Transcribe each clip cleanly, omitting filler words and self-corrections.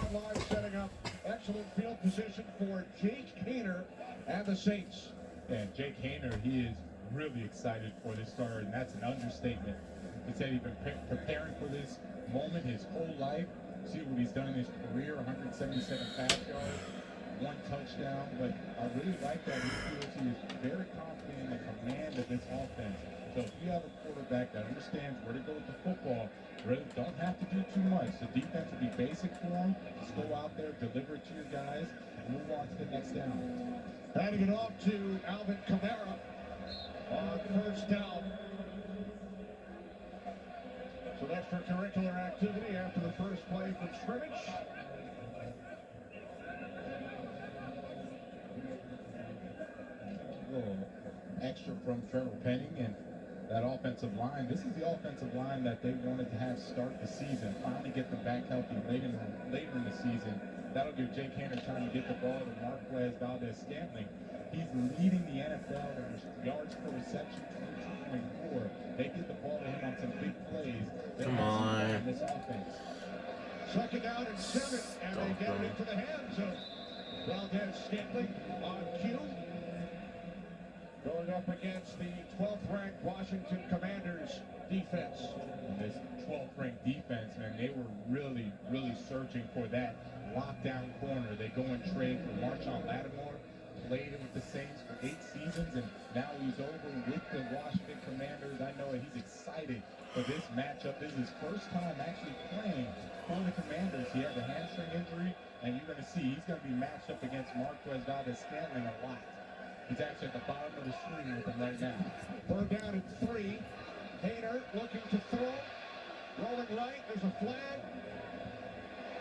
Yard line, setting up excellent field position for Jake Haener and the Saints. And Jake Haener, he is really excited for this start, and that's an understatement. He said he's been preparing for this moment his whole life. See what he's done in his career, 177 pass yards, 1 touchdown. But I really like that he feels he is very confident in the command of this offense. So if you have a quarterback that understands where to go with the football, really don't have to do too much. The defense will be basic for him. Just go out there, deliver it to your guys, and move on to the next down. Handing it off to Alvin Kamara on first down. Some extracurricular activity after the first play from scrimmage. A little extra from Trevor Penning and that offensive line. This is the offensive line that they wanted to have start the season. Finally get them back healthy later in the season. That'll give Jake Haener time to get the ball to Marquez Valdes-Scantling. He's leading the NFL in yards per reception, 22.4. They get the ball to him on some big plays. Come on. This offense. Second down and 7, and they get it into the hands of Valdes-Scantling on cue. Going up against the 12th ranked Washington Commanders defense. And this 12th ranked defense, man, they were really, really searching for that lockdown corner. They go and trade for Marshawn Lattimore, played with the Saints for 8 seasons, and now he's over with the Washington Commanders. I know he's excited for this matchup. This is his first time actually playing for the Commanders. He had a hamstring injury, and you're going to see he's going to be matched up against Marquez Valdes-Scantling a lot. He's actually at the bottom of the screen with him right now. Third down and 3. Haener looking to throw. Rolling right. There's a flag.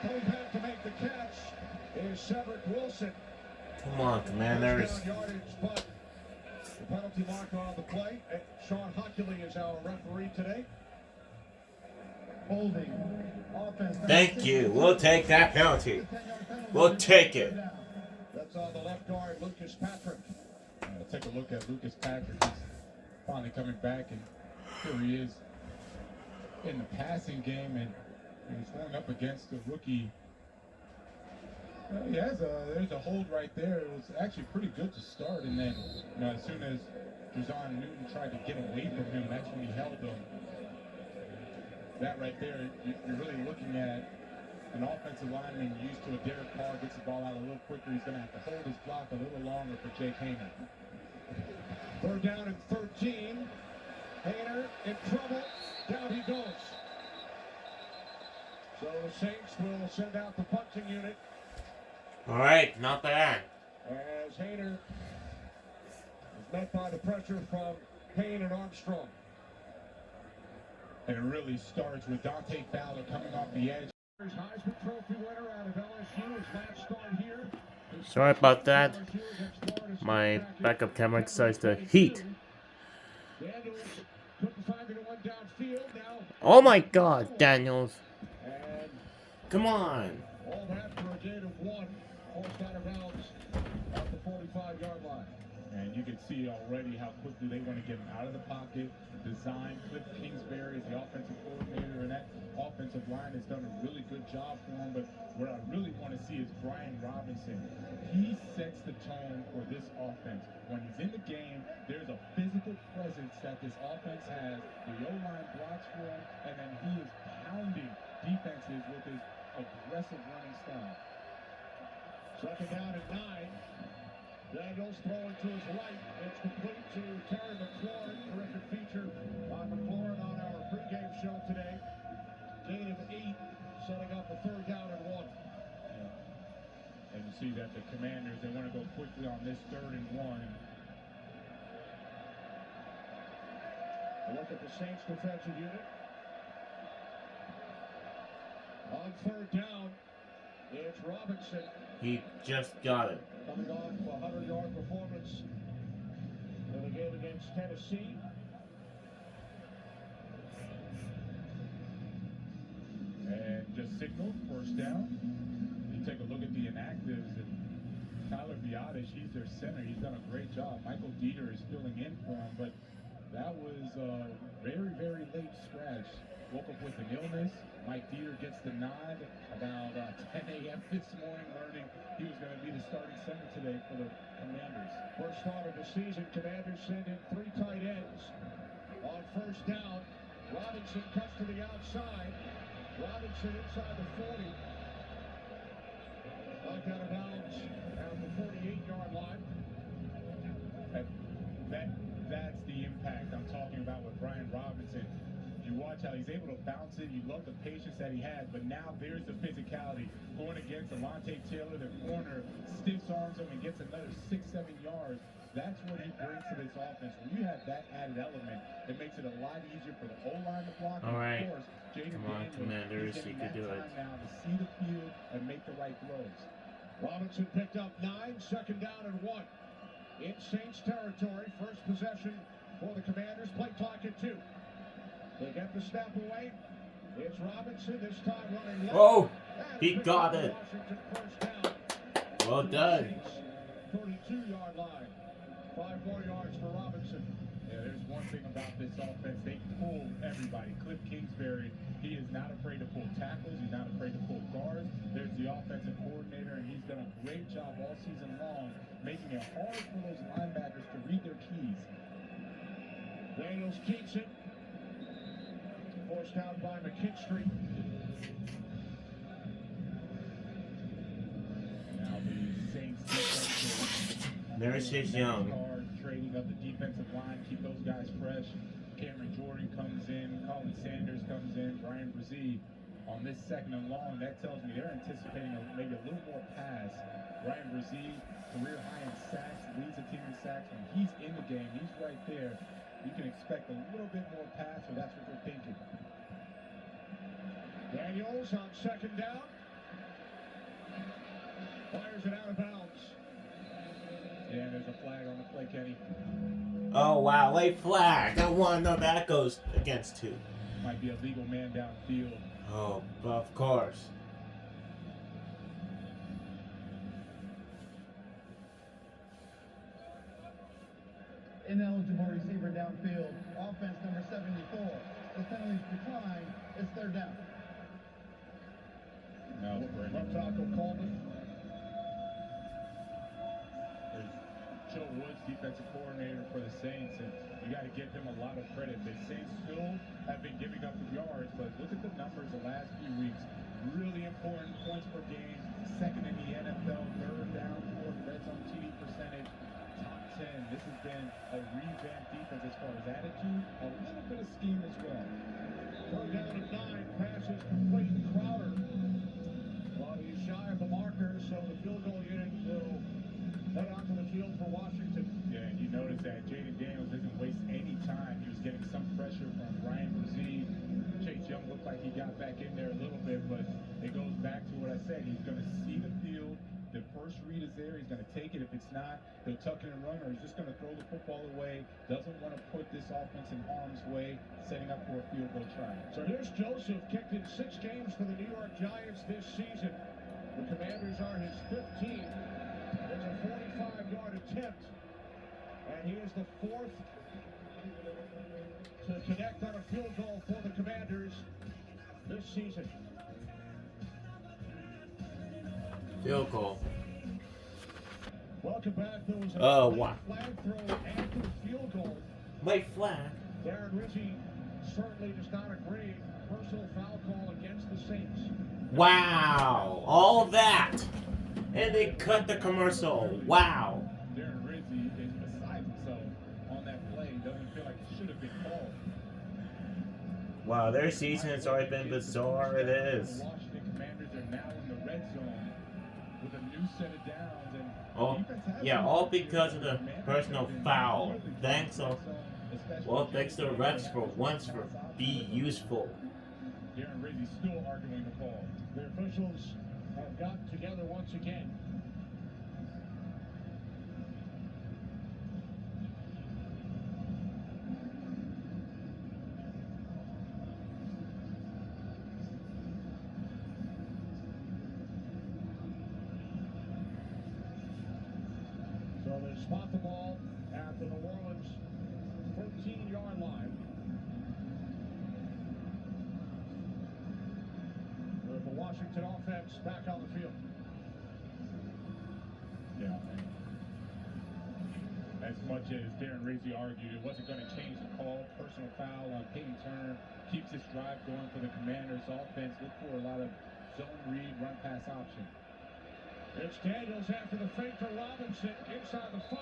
Coming back to make the catch is Cedric Wilson. Come on, Commanders. First down yardage, but the penalty marker on the play. Sean Hockley is our referee today. Holding. Offense. Thank you. We'll take that penalty. We'll take it. That's on the left guard, Lucas Patrick. Take a look at Lucas Patrick. He's finally coming back, and here he is in the passing game, and he's going up against a rookie. There's a hold right there. It was actually pretty good to start, and then as soon as Jazon Newton tried to get away from him, that's when he held him. That right there, you're really looking at an offensive lineman used to a Derek Carr, gets the ball out a little quicker. He's going to have to hold his block a little longer for Jake Haener. Third down and 13. Haener in trouble. Down he goes. So the Saints will send out the punching unit. All right, not bad. As Haener is met by the pressure from Payne and Armstrong. And it really starts with Dante Fowler coming off the edge. Heisman Trophy winner out of LSU is last start here. Sorry about that. My backup camera decides to heat. Daniels took the 5-1 downfield now. Oh my God, Daniels. And Come on. all that for a gain of 1. Forced out of bounds at the 45-yard line. And you can see already how quickly they want to get him out of the pocket. Design, Cliff Kingsbury is the offensive coordinator, and that offensive line has done a really good job for him. But what I really want to see is Brian Robinson. He sets the tone for this offense. When he's in the game, there's a physical presence that this offense has. The O-line blocks for him, and then he is pounding defenses with his aggressive running style. Second down and 9. Daniels throwing to his right. It's complete to Terry McLaurin. Terrific feature on McLaurin on our pregame show today. Gain of 8, setting up a third down and 1. And you see that the Commanders, they want to go quickly on this 3rd and 1. A look at the Saints defensive unit. On 3rd down, it's Robinson. He just got it. Coming off a 100-yard performance in the game against Tennessee. And just signal, first down. You take a look at the inactives, and Tyler Biadasz, he's their center. He's done a great job. Michael Dieter is filling in for him, but that was a very, very late scratch. Woke up with an illness. Mike Dieter gets the nod about 10 a.m. left this morning learning he was going to be the starting center today for the Commanders. First start of the season, Commanders send in 3 tight ends. On first down, Robinson cuts to the outside. Robinson inside the 40. Knocked out of bounds at the 48-yard line. That's the impact I'm talking about with Brian Robinson. You watch how he's able to bounce it. You love the patience that he has, but now there's the physicality. Going against Alontae Taylor, the corner, stiffs arms him and gets another 6-7 yards. That's what he brings to this offense. When you have that added element, it makes it a lot easier for the O-line to block. All right. Of course, Jaden Come on, Daniels Commanders, is you getting can do that it. time now to see the field and make the right throws. Robinson picked up 9, second down and 1. In Saints territory, first possession for the Commanders, play clock at 2. They get the snap away. It's Robinson, this time running left. Oh, And he picked got up it. Washington first down. Well To the done. Saints 32-yard line. 5 more yards for Robinson. Yeah, there's one thing about this offense. They pull everybody. Cliff Kingsbury, he is not afraid to pull tackles. He's not afraid to pull guards. There's the offensive coordinator, and he's done a great job all season long, making it hard for those linebackers to read their keys. Daniels keeps it. Forced out by McKinstry. Now the Saints defense There's his young. trading up the defensive line, keep those guys fresh. Cameron Jordan comes in, Colin Sanders comes in, Brian Brzee on this second and long. That tells me they're anticipating maybe a little more pass. Brian Brzee, career high in sacks, leads the team in sacks. When he's in the game, he's right there. You can expect a little bit more pass, so that's what they're thinking. Daniels on second down. Fires it out of bounds. Yeah, there's a flag on the play, Kenny. Oh, wow, late flag. I want to know that goes against 2. Might be a legal man downfield. Oh, of course. Ineligible receiver downfield. Offense number 74. The penalties decline. It's third down. No, Left tackle Coleman. There's Joe Woods, defensive coordinator for the Saints, and you got to give him a lot of credit. The Saints still have been giving up the yards, but look at the numbers the last few weeks. Really important points per game, second in the NFL, third down, fourth red zone TD percentage, top 10. This has been a revamped defense as far as attitude, a little bit of scheme as well. Third down and 9. Passes complete. Crowder. Well, he's shy of the marker, so the field goal unit will head onto the field for Washington. Yeah, and you notice that Jaden Daniels doesn't waste any time. He was getting some pressure from Brian Brzee. Chase Young looked like he got back in there a little bit, but it goes back to what I said. He's going to see the field. The first read is there. He's going to take it. If it's not, he'll tuck it and run, or he's just going to throw the football away. Doesn't want to put this offense in harm's way, setting up for a field goal try. So here's Joseph, kicked in 6 games for the New York Giants this season. The Commanders are his 15th. It's a 45-yard attempt, and he is the 4th to connect on a field goal for the Commanders this season. Field goal. Welcome back. There was a Oh, late wow. flag throw after the field goal. Late flag. Darren Rizzi certainly does not agree. Personal foul call against the Saints. Wow. All that. And they cut the commercial. Wow. Darren Rizzi is beside himself on that play. Doesn't feel like it should have been called. Wow, their season has already been bizarre. It is. The Washington Commanders are now in the red zone with a new set of downs. And Oh, defense has yeah, some all issues. because of the Commanders personal have been foul. really good Thanks, in the red zone, especially Well, thanks to the refs for once for be useful. Darren Rizzi still arguing the call. The officials have gotten together once again. So they spot the ball at the New Orleans 13-yard line. With the Washington offense back on the field. Aaron Rizzi argued it wasn't going to change the call. Personal foul on Peyton Turner keeps this drive going for the Commanders offense. Look for a lot of zone read, run pass option. It's Daniels after the fake to Robinson inside the 5,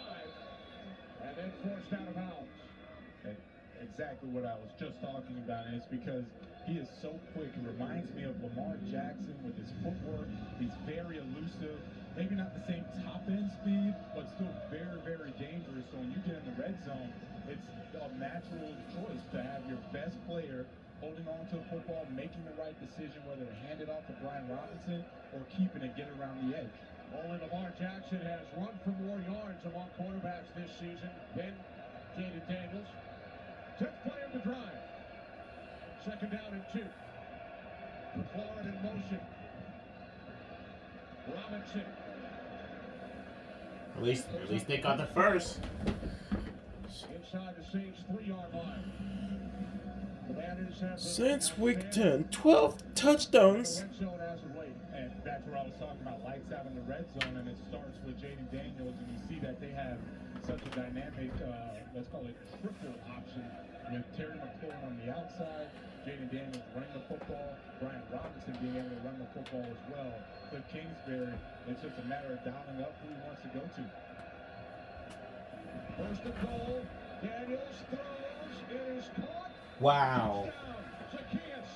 and then forced out of bounds. Exactly what I was just talking about, and it's because he is so quick. It reminds me of Lamar Jackson with his footwork. He's very elusive. Maybe not the same top-end speed, but still very, very dangerous. So when you get in the red zone, it's a natural choice to have your best player holding on to the football, making the right decision, whether to hand it off to Brian Robinson or keeping it, get around the edge. Only Lamar Jackson has run for more yards among quarterbacks this season than Jaden Daniels. 10th play of the drive. 2nd down and 2. McLaurin in motion. Robinson. At least they got the first. Inside the Saints 3-yard line. Commanders have Since week 10, 12 touchdowns. red zone as of late. And that's where I was talking about, lights out in the red zone, and it starts with Jaden Daniels, and you see that they have such a dynamic, let's call it triple option, with Terry McLaurin on the outside, Jaden Daniels running the football, Brian Robinson being able to run the football as well. Cliff Kingsbury, it's just a matter of dialing up who he wants to go to. First and goal. Daniels throws. It is caught. Wow. Touchdown. Zacchaeus.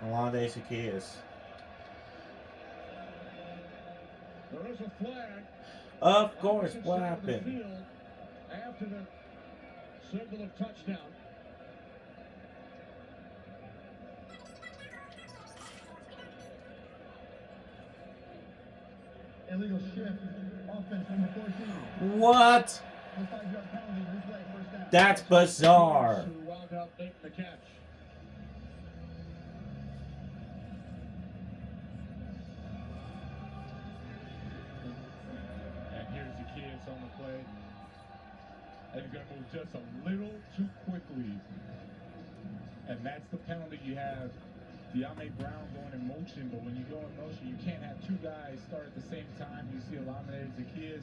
Alonde Zacchaeus. There is a flag. Of course, Opposite what side of the happened? field after the signal of touchdown. Illegal shift. Offense number 14. What? The 5-yard penalty. Replay. First down. That's bizarre. Who wound up making the catch. And here's the kids on the play. And he's going to move just a little too quickly. And that's the penalty you have. De'Ami Brown going in motion, but when you go in motion, you can't have two guys start at the same time. You see Alonde Zacchaeus.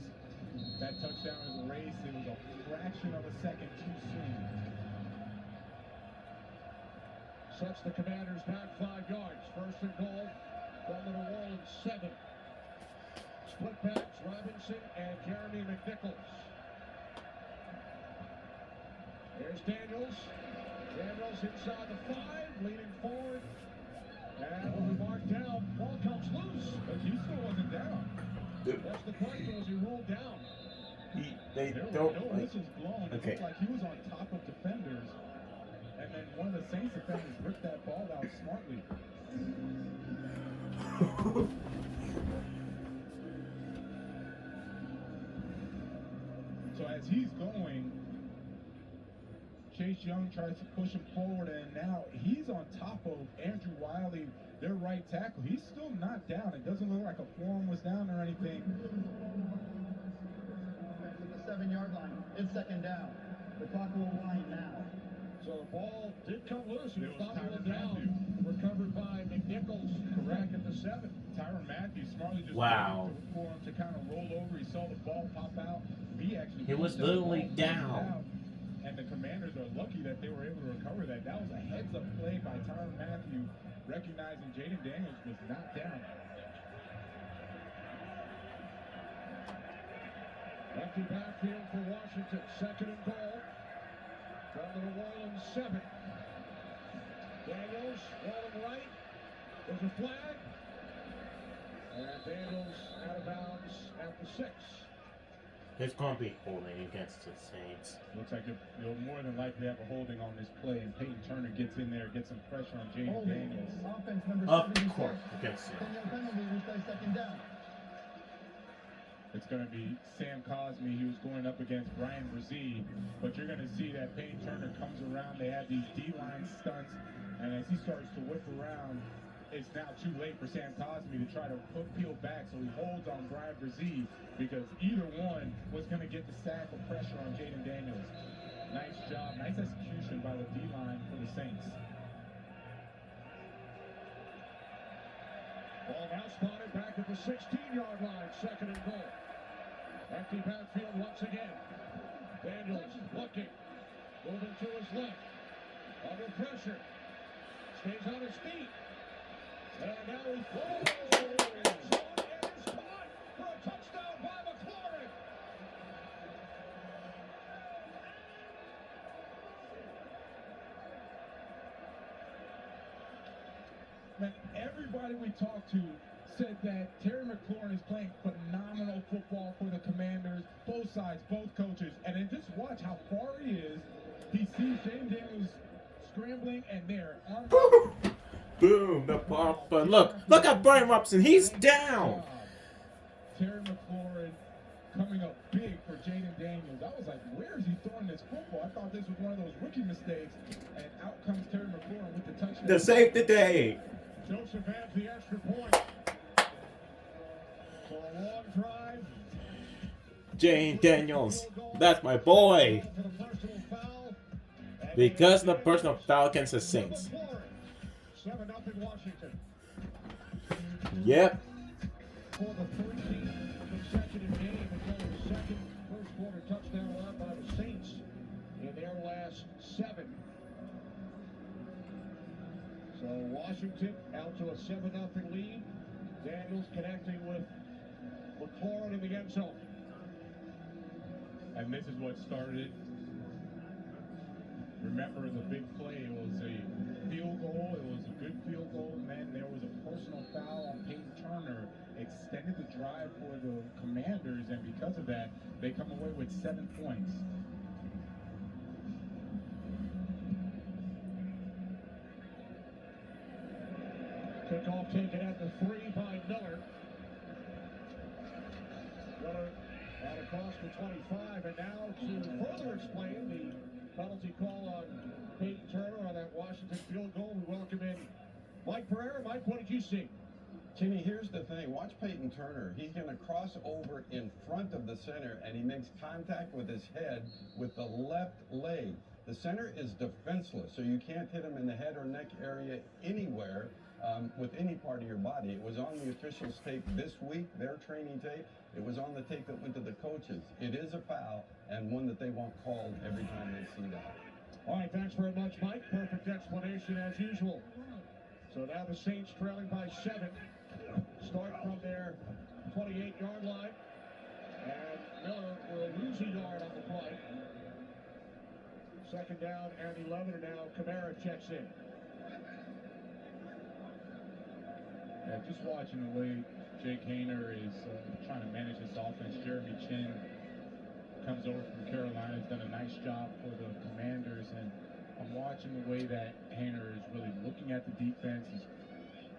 That touchdown is erased. It was a fraction of a second too soon. Sets the Commanders back 5 yards. First and goal from the New Orleans 7. Split backs, Robinson and Jeremy McNichols. There's Daniels. Daniels inside the 5, leaning forward. And will be marked down. Ball comes loose. But he still wasn't down. That's the question. Was he ruled down? They There don't. were no whistles blown. It Okay. looked like he was on top of defenders. And then one of the Saints defenders ripped that ball out smartly. So as he's going, Chase Young tries to push him forward, and now he's on top of Andrew Wiley, their right tackle. He's still not down. It doesn't look like a forearm was down or anything. Offense at the 7-yard line. It's 2nd down. The clock will wind now. So the ball did come loose. He It was thought he Tyrann was down. Recovered by McNichols. Correct at the 7. Tyrann Mathieu smartly just Wow. waited for him to kind of roll over. He saw the ball pop out. He actually He was pushed that literally ball down. out, and the Commanders are lucky that they were able to recover that. That was a heads-up play by Tyrann Mathieu, recognizing Jaden Daniels was not down. Empty backfield for Washington. 2nd and goal from the New Orleans 7. Daniels rolling right. There's a flag. And Daniels out of bounds at the 6. There's going to be holding against the Saints. Looks like you'll more than likely have a holding on this play, and Peyton Turner gets in there, gets some pressure on Jaden Holding. Daniels. Offense number Of 76. course, against the 10-yard penalty. Replay. 2nd down. It's going to be Sam Cosmi, who's going up against Brian Brzee, but you're going to see that Peyton Turner comes around. They have these D-line stunts, and as he starts to whip around, it's now too late for Sam Cosmi to try to peel back, so he holds on Brian Brzee, because either one was going to get the sack of pressure on Jaden Daniels. Nice job, nice execution by the D-line for the Saints. Ball now spotted back at the 16-yard line. 2nd and goal. Empty backfield once again. Daniels looking, moving to his left, under pressure, stays on his feet, and now he throws. It is caught for a touchdown by McLaurin. Man, everybody we talked to said that Terry McLaurin is playing phenomenal football for the Commanders, both sides, both coaches. And then just watch how far he is. He sees James Daniels scrambling, and there. Boom, the ball. But look at Brian Robson. He's down. Terry McLaurin coming up big for Jaden Daniels. I was like, where is he throwing this football? I thought this was one of those rookie mistakes. And out comes Terry McLaurin with the touchdown. To save the day. Joseph adds the extra point. For a long drive. Jane Daniels. That's my boy. For the personal foul. Because the personal foul against the Saints. 7-0 Washington. Yep. For the 13th consecutive game, it's only the second first quarter touchdown allowed by the Saints in their last 7. So Washington out to a 7-0 lead. Daniels connecting with McLaurin in the end zone. And this is what started. Remember the big play. It was a field goal. It was a good field goal. And then there was a personal foul on Peyton Turner. Extended the drive for the Commanders. And because of that, they come away with 7 points. Kickoff taken at the 3 by Miller. Miller out across the 25, and now to further explain the penalty call on Peyton Turner on that Washington field goal, we welcome in Mike Pereira. Mike, what did you see? Timmy, here's the thing. Watch Peyton Turner. He's going to cross over in front of the center, and he makes contact with his head with the left leg. The center is defenseless, so you can't hit him in the head or neck area anywhere with any part of your body. It was on the officials' tape this week, their training tape. It was on the tape that went to the coaches. It is a foul, and one that they want called every time they see that. All right, thanks very much, Mike. Perfect explanation as usual. So now the Saints trailing by 7. Start from their 28-yard line. And Miller will lose a yard on the play. 2nd down and 11, and now Kamara checks in. Yeah, just watching the way Jake Haener is trying to manage this offense. Jeremy Chin comes over from Carolina, has done a nice job for the Commanders, and I'm watching the way that Haener is really looking at the defense.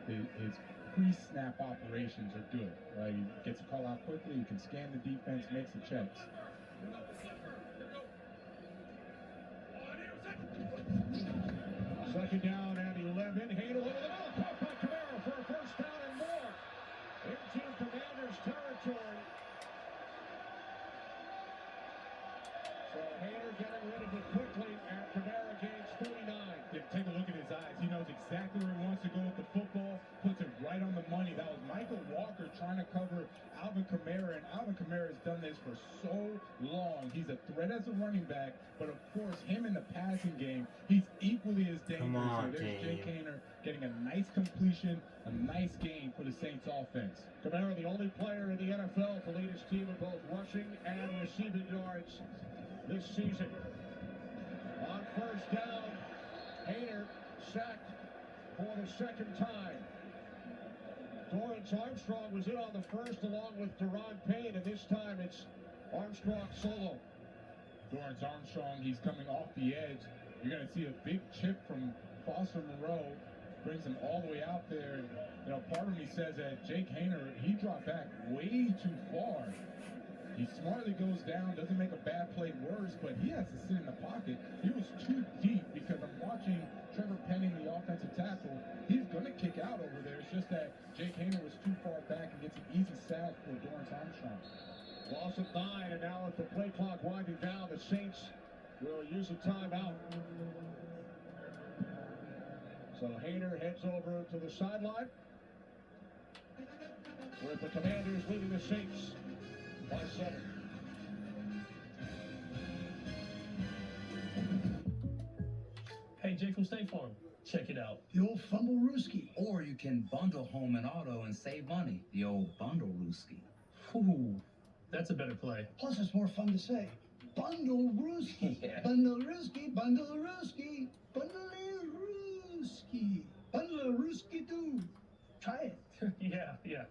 His pre-snap operations are good, right? He gets a call out quickly, he can scan the defense, makes the checks. 2nd down and 11. Haener over the middle, caught by Kamara for a first down and more. Into Commanders territory. So Haener getting rid of it quickly, and Kamara gains 39. Yeah, take a look at his eyes. He knows exactly where he wants to go with the football, puts it right on the money. That was Michael Walker trying to cover Alvin Kamara, and Alvin Kamara has done this for so long. He's a threat as a running back, but of course, him in the passing game, he's equally as dangerous. Come on, so there's Daniel. Jake Haener getting a nice completion, a nice gain for the Saints offense. Kamara, the only player in the NFL to lead his team in both rushing and receiving yards this season. On 1st down, Haener sacked for the 2nd time. Dorrance Armstrong was in on the first along with Deron Payne, and this time it's Armstrong solo. Dorrance Armstrong, he's coming off the edge. You're going to see a big chip from Foster Moreau, brings him all the way out there. And, part of me says that Jake Haener, he dropped back way too far. He smartly goes down, doesn't make a bad play worse, but he has to sit in the pocket. He was too deep because I'm watching Trevor Penning, the offensive tackle. He's going to kick out over there. It's just that Jake Haener was too far back and gets an easy sack for Dorrance Armstrong. Loss of 9, and now with the play clock winding down, the Saints will use a timeout. So Haener heads over to the sideline, with the Commanders leading the Saints by 7. Jake from State Farm. Check it out. The old Fumble Rooski. Or you can bundle home and auto and save money. The old Bundle Rooski. Ooh, that's a better play. Plus, it's more fun to say. Bundle Rooski. Yeah. Bundle Rooski. Bundle Rooski. Bundle Rooski. Bundle Rooski too. Try it. Yeah.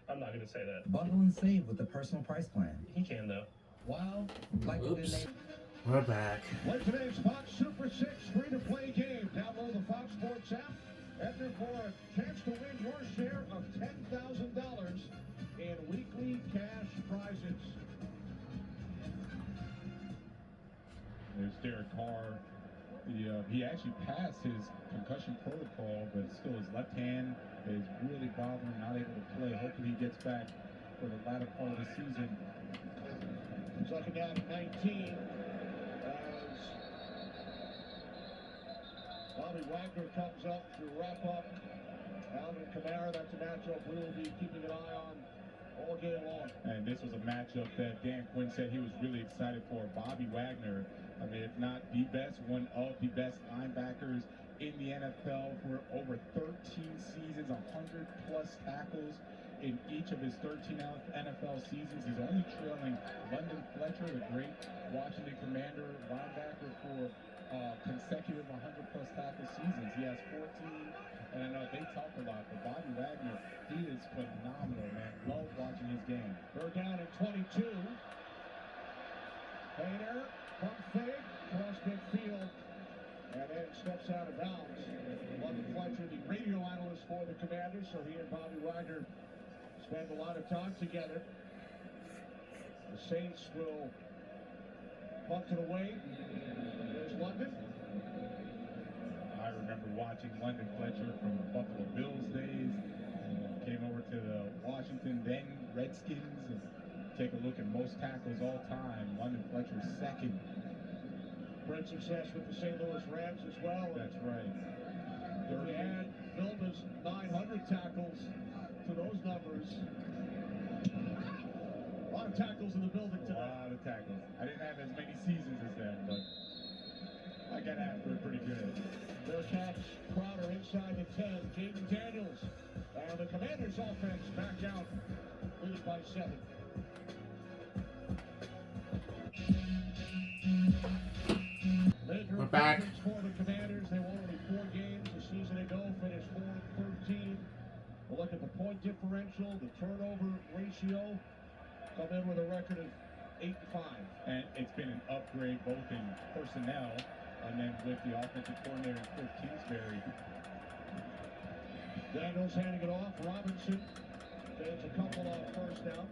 I'm not gonna say that. Bundle and save with the personal price plan. He can though. Wow. Like a good Oops. name. We're back. Play today's Fox Super 6 free-to-play game. Download the Fox Sports app. Enter for a chance to win your share of $10,000 in weekly cash prizes. There's Derek Carr. He actually passed his concussion protocol, but still his left hand is really bothering, not able to play. Hopefully he gets back for the latter part of the season. Second down at 19 as Bobby Wagner comes up to wrap up Alvin Kamara. That's a matchup we will be keeping an eye on all game long. And this was a matchup that Dan Quinn said he was really excited for. Bobby Wagner, I mean, if not the best, one of the best linebackers in the NFL for over 13 seasons, 100+ tackles in each of his 13 NFL seasons. He's only trailing London Fletcher, the great Washington Commander linebacker, for consecutive 100+ tackle seasons. He has 14, and I know they talk a lot, but Bobby Wagner, he is phenomenal, man. Love watching his game. Third down at 22. Hayner, pump fake, cross midfield, and then steps out of bounds. London Fletcher, the radio analyst for the Commanders, so he and Bobby Wagner spend a lot of time together. The Saints will punt it away. There's London. I remember watching London Fletcher from the Buffalo Bills days. Came over to the Washington, then Redskins, and take a look at most tackles all time. London Fletcher second. Great success with the St. Louis Rams as well. That's right. If you add Vilma's 900 tackles to those numbers, a lot of tackles in the building A today. lot of tackles. I didn't have as many seasons as them, but I got after it pretty good. Bearcats Crowder inside the 10. Jaden Daniels. And the Commanders offense back out, leading by 7. We're back. For the Commanders, they won only 4 games a season ago, finished 4-13. We'll look at the point differential, the turnover ratio, come in with a record of 8-5. And it's been an upgrade both in personnel and then with the offensive coordinator, Cliff Kingsbury. Daniels handing it off. Robinson gains a couple on first down.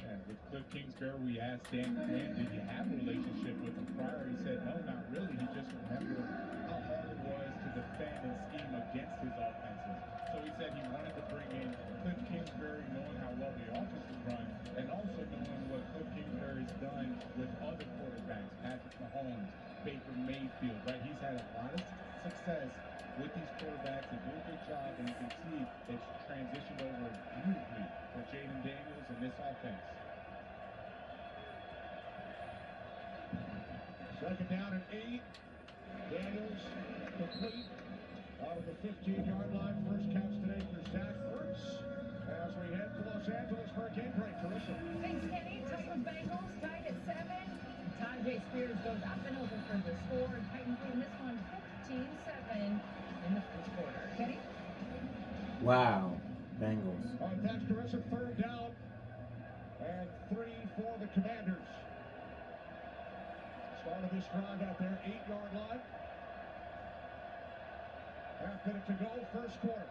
And with Cliff Kingsbury, we asked Dan Quinn, did you have a relationship with him prior? He said, no, not really. He just remembered how hard it was to defend and scheme against his offenses. So he said he wanted to bring in Cliff Kingsbury, knowing how well the offense is run, and also knowing what Cliff Kingsbury's done with other quarterbacks, Patrick Mahomes, Baker Mayfield, right? He's had a lot of success with these quarterbacks and do a good job, and you can see it's transitioned over beautifully for Jaden Daniels and this offense. Second down at 8. Daniels complete out of the 15-yard line. First catch today for Zach Ertz as we head to Los Angeles for a game break. Carissa. Thanks, Kenny. Titans Bengals tied at 7. Tajay Spears goes up and over for the score. Titans win this one 15-7 in the first quarter. Kenny? Wow. Bengals. All right, thanks, Carissa. Third down and 3 for the Commanders. Start of this drive out there, 8-yard line. Half minute to go, first quarter.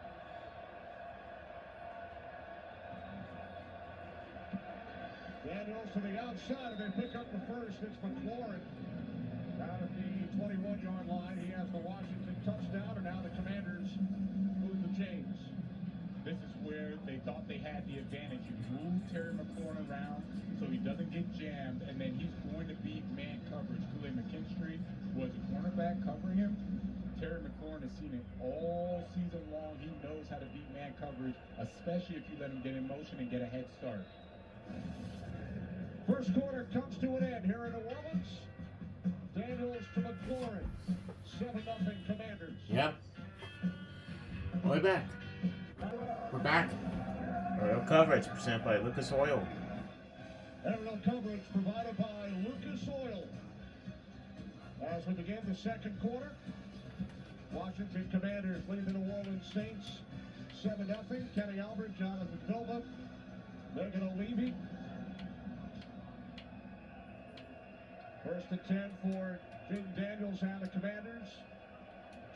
Daniels to the outside, and they pick up the first. It's McLaurin out at the 21-yard line. He has the Washington touchdown, and now the Commanders move the chains. This is where they thought they had the advantage. You move Terry McLaurin around so he doesn't get jammed, and then he's going to beat man coverage. Kool-Aid McKinstry was a cornerback covering him. Terry McLaurin has seen it all season long. He knows how to beat man coverage, especially if you let him get in motion and get a head start. First quarter comes to an end here in New Orleans. Daniels to McLaurin. 7-0 Commanders. We're back. We're back. Aerial coverage presented by Lucas Oil. Aerial coverage provided by Lucas Oil. As we begin the second quarter, Washington Commanders lead the New Orleans Saints 7-0. Kenny Albert, Jonathan Vilma, Megan O'Leary. First and 10 for Jaden Daniels and the Commanders.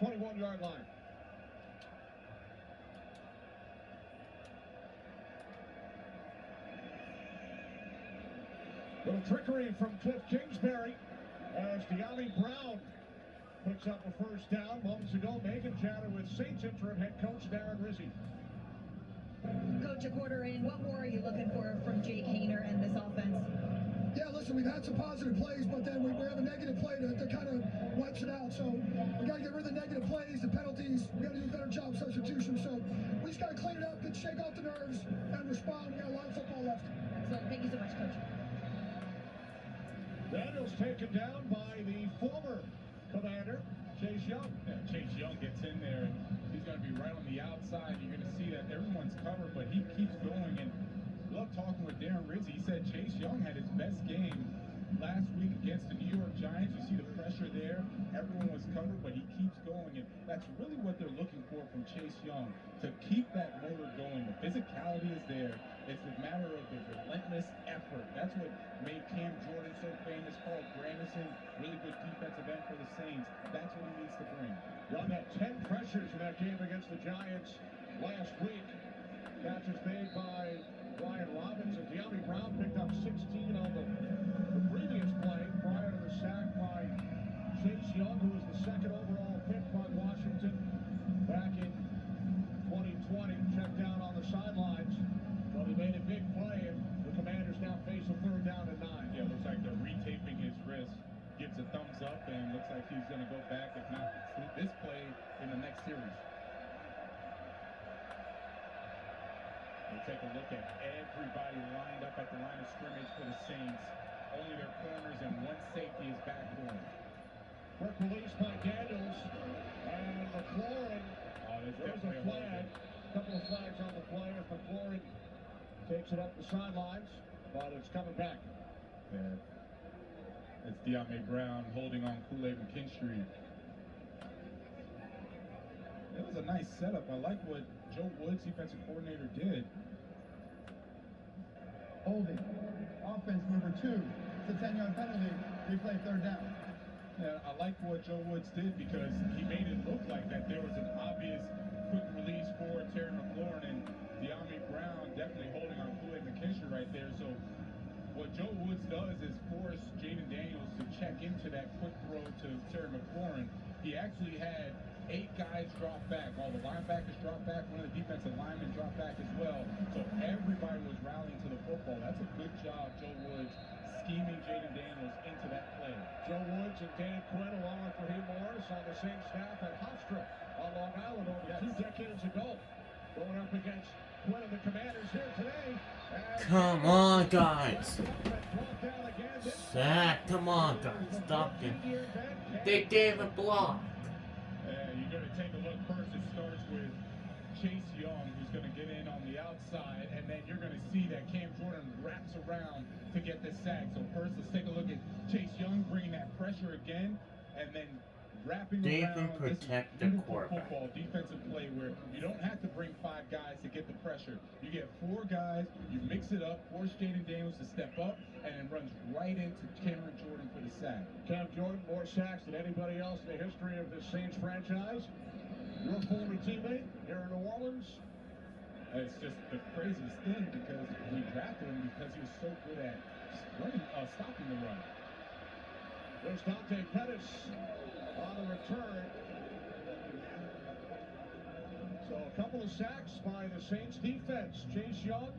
21-yard line. Little trickery from Cliff Kingsbury as De'Ami Brown picks up a first down. Moments ago, Megan chatted with Saints interim head coach Darren Rizzi. Coach, a quarter in, what more are you looking for from Jake Haener and this offense? Yeah, listen, we've had some positive plays, but then we have a negative play that kind of wipes it out. So we got to get rid of the negative plays, the penalties. We got to do a better job substitution. So we just got to clean it up, shake off the nerves, and respond. We got a lot of football left. So thank you so much, Coach. Daniels taken down by the former Commander, Chase Young. Yeah, Chase Young gets in there, and he's going to be right on the outside. You're going to see that everyone's covered, but he keeps going. And love talking with Darren Rizzi. He said Chase Young had his best game last week against the New York Giants. You see the pressure there. Everyone was covered, but he keeps going, and that's really what they're looking for from Chase Young, to keep that motor going. The physicality is there. It's a matter of the relentless effort. That's what made Cam Jordan so famous. Carl Granderson, really good defensive end for the Saints. That's what he needs to bring. Young had 10 pressures in that game against the Giants last week. Catches made by Brian Robbins, and De'Ami Brown picked up 16 on the previous play prior to the sack by Chase Young, who was the second overall pick by Washington back in 2020. Checked down on the sidelines, but he made a big play, and the Commanders now face a third down and 9. Yeah, looks like they're retaping his wrist. Gives a thumbs up, and looks like he's going to go back, if not this play, in the next series. We'll take a look at everybody lined up at the line of scrimmage for the Saints. Only their corners and one safety is back for them. Quick release by Daniels, and McLaurin. There's There's a definitely a flag. A couple of flags on the play as McLaurin takes it up the sidelines, but it's coming back. Yeah. It's De'Ami Brown holding on Kool-Aid McKinstry. It was a nice setup. I like what Joe Woods, defensive coordinator, did. Holding. Offense number 2. It's a 10-yard penalty. Replay third down. Yeah, I like what Joe Woods did because he made it look like that there was an obvious quick release for Terry McLaurin, and De'Ami Brown definitely holding on Kool-Aid McKinstry right there. So what Joe Woods does is force Jaden Daniels to check into that quick throw to Terry McLaurin. He actually had 8 guys drop back. All the linebackers dropped back. One of the defensive linemen dropped back as well. So everybody was rallying to the football. That's a good job, Joe Woods, scheming Jaden Daniels into that play. Joe Woods and Dan Quinn, along with Raheem Morris, on the same staff at Hofstra on Long Island over 2 decades ago. Going up against Quinn and the Commanders here today. Come on, guys. Sack, come on, guys. Stop it. They gave a block. You're going to take a look first. It starts with Chase Young, who's going to get in on the outside, and then you're going to see that Cam Jordan wraps around to get the sack. So first, let's take a look at Chase Young bringing that pressure again, and then wrapping They around. even protect the quarterback. Football defensive play where you don't have to bring 5 guys to get the pressure. You get 4 guys, you mix it up, force Jaden Daniels to step up, and then runs right into Cameron Jordan for the sack. Cam Jordan, more sacks than anybody else in the history of the Saints franchise. Your former teammate here in New Orleans. It's just the craziest thing because we drafted him because he was so good at running, stopping the run. There's Dante Pettis on the return. So a couple of sacks by the Saints defense. Chase Young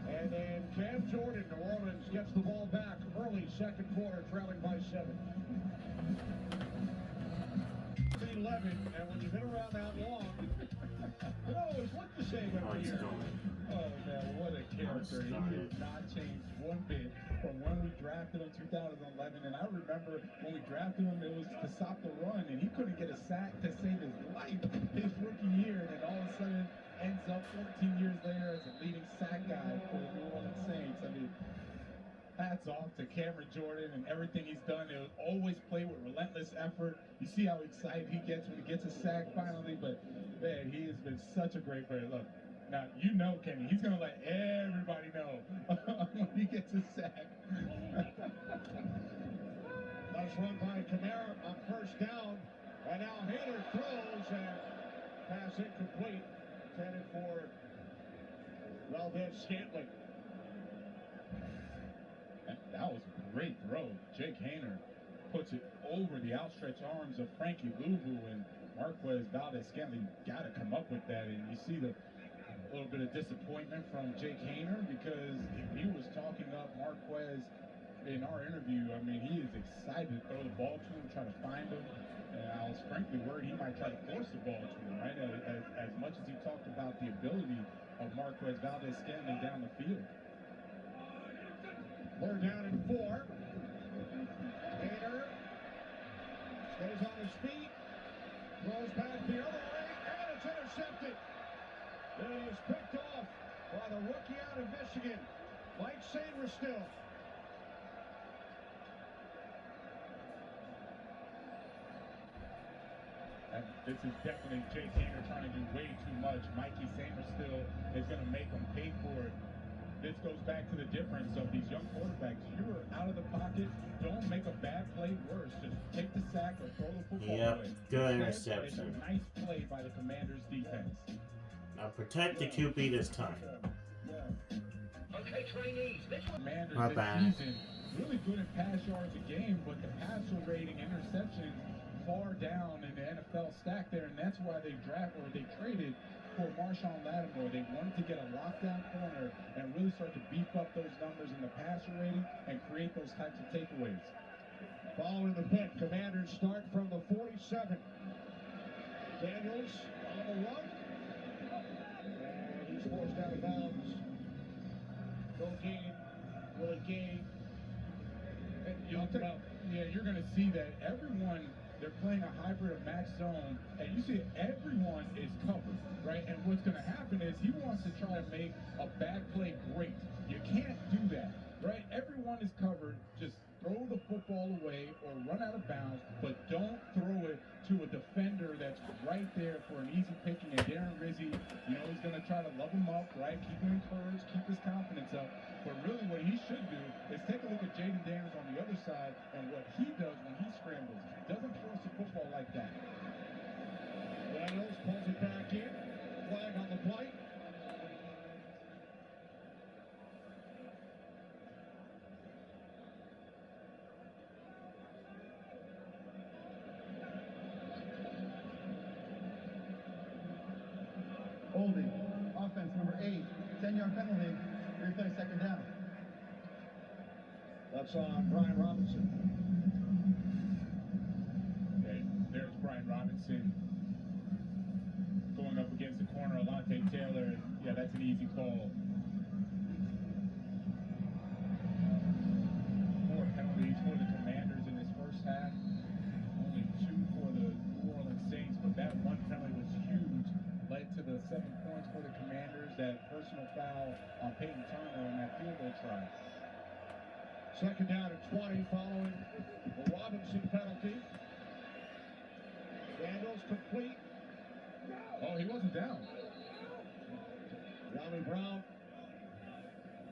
and then Cam Jordan. New Orleans gets the ball back early second quarter, trailing by 7. 11, and when you've been around that long, you know, it's what to say when Oh, he's you're going. Oh man, what a character. He did not change one bit from when we drafted him 2011. And I remember when we drafted him, it was to stop the run, and he couldn't get a sack to save his life his rookie year. And then all of a sudden ends up 14 years later as a leading sack guy for the New Orleans Saints. I mean, hats off to Cameron Jordan and everything he's done. He'll always play with relentless effort. You see how excited he gets when he gets a sack finally, but man, he has been such a great player. Look, now you know Kenny, he's gonna let everybody know when he gets a sack. Nice run by Kamara on first down, and now Hader throws and pass incomplete, intended for Valdez-Scantling. That was a great throw. Jake Haener puts it over the outstretched arms of Frankie Louvu, and Marquez Valdez-Scantling got to come up with that. And you see the little bit of disappointment from Jake Haener, because he was talking up Marquez in our interview. I mean, he is excited to throw the ball to him, try to find him. And I was frankly worried he might try to force the ball to him, right? As much as he talked about the ability of Marquez Valdez-Scantling down the field. Third down and 4. Hader stays on his feet, throws back the other way, and it's intercepted. It is picked off by the rookie out of Michigan, Mike Sainristil. And this is definitely Jake Haener trying to do way too much. Mikey Sainristil is going to make him pay for it. This goes back to the difference of these young quarterbacks. You're out of the pocket. Don't make a bad play worse. Just take the sack or throw the football away. Good Instead, interception. It's a nice play by the Commanders' defense. Now protect the QB this time. Okay, trainees, this one. Commanders My this bad. season really good in pass yards a game, but the passer rating interception far down in the NFL stack there, and that's why they traded for Marshawn Lattimore. They wanted to get a lockdown corner and really start to beef up those numbers in the passer rating and create those types of takeaways. Following the pick, Commanders start from the 47. Daniels on the run, and he's forced out of bounds. No gain, Willie Gay. You're going to see that everyone, they're playing a hybrid of max zone, and you see everyone is covered, right? And what's going to happen is he wants to try to make a bad play great. You can't do that, right? Everyone is covered. Just throw the football away or run out of bounds, but don't throw it to a defender that's right there for an easy picking. And Darren Rizzi, he's going to try to love him up, right? Keep him encouraged, keep his confidence up. But really what he should do is take a look at Jaden Daniels on the other side and what he does when he scrambles. He doesn't force the football like that. Daniels pulls it back in. Flag on the play. Holding. Offense number 8. 10-yard penalty. Replay second down. That's on Brian Robinson. Okay, there's Brian Robinson going up against the corner, Alontae Taylor. Yeah, that's an easy call. 4 penalties for the Commanders in this first half. Only 2 for the New Orleans Saints, but that one penalty was huge. Led to the 7 points for the Commanders. That personal foul on Peyton Turner on that field goal try. Second down and 20 following the Robinson penalty. Daniels complete. Oh, he wasn't down. Yami Brown.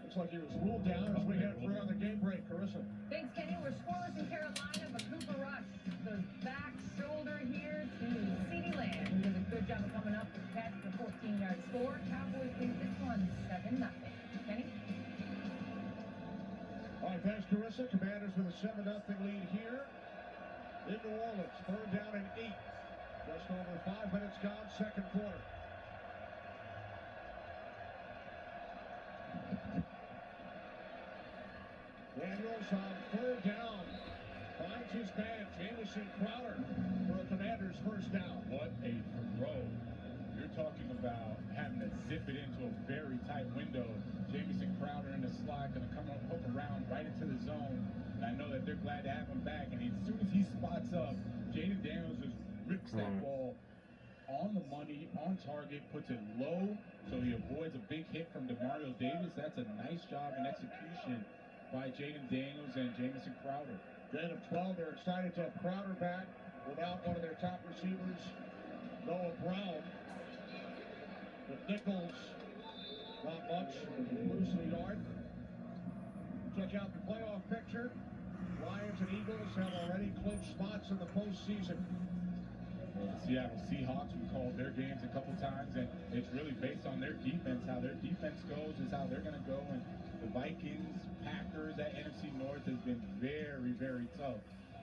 Looks like he was ruled down as we head for another game break. Carissa. Thanks, Kenny. We're scoreless in Carolina, but Cooper Rush goes back shoulder here to CeeDee Lamb, who does a good job of coming up with the catch for 14-yard score. Cowboys win this one 7-0. Kenny? All right, thanks, Carissa. Commanders with a 7-0 lead here in New Orleans. Third down and 8. Just over 5 minutes gone, second quarter. Daniels on third down. Finds his man, Jamison Crowder, for a Commanders first down. What a throw. You're you're talking about having to zip it into a very tight window, Jamison Crowder in the slot going to come up, hook around right into the zone. And I know that they're glad to have him back. And as soon as he spots up, Jaden Daniels just rips that ball on the money, on target, puts it low, so he avoids a big hit from Demario Davis. That's a nice job in execution by Jaden Daniels and Jamison Crowder. Gain of 12. They're excited to have Crowder back without one of their top receivers, Noah Brown. With Nichols, not much, lose the yard. Check out the playoff picture. Lions and Eagles have already clinched spots in the postseason. The Seattle Seahawks, we called their games a couple times, and it's really based on their defense. How their defense goes is how they're going to go. And the Vikings, Packers, that NFC North has been very, very tough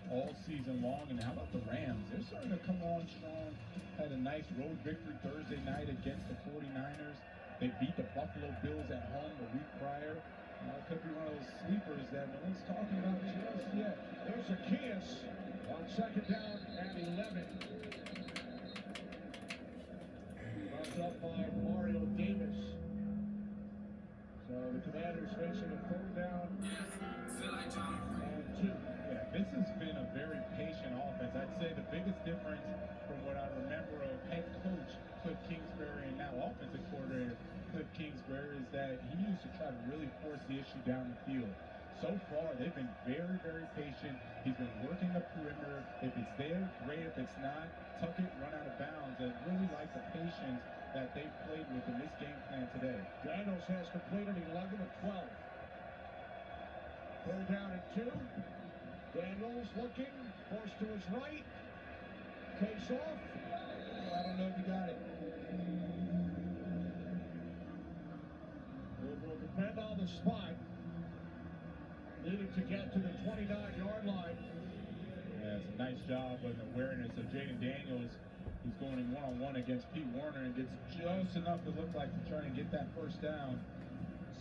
all season long. And how about the Rams? They're starting to come on strong. Had a nice road victory Thursday night against the 49ers. They beat the Buffalo Bills at home the week prior. It could be one of those sleepers that no one's talking about just yet. There's a kiss on second down at 11. Runs up by Mario Davis. So the Commanders facing a third down and 2. Yeah, this has been a very patient offense. I'd say the biggest difference from what I remember of head coach Cliff Kingsbury and now offensive coordinator Cliff Kingsbury is that he used to try to really force the issue down the field. So far, they've been very, very patient. He's been working the perimeter. If it's there, great. If it's not, tuck it, run out of bounds. I really like the patience that they've played with in this game plan today. Daniels has completed 11 of 12. Third down and 2. Daniels looking, forced to his right. Takes off. I don't know if he got it. It will depend on the spot. Needing to get to the 29-yard line. Yeah, it's a nice job of awareness of Jaden Daniels. He's going in one-on-one against Pete Werner and gets just enough to look like to try and get that first down.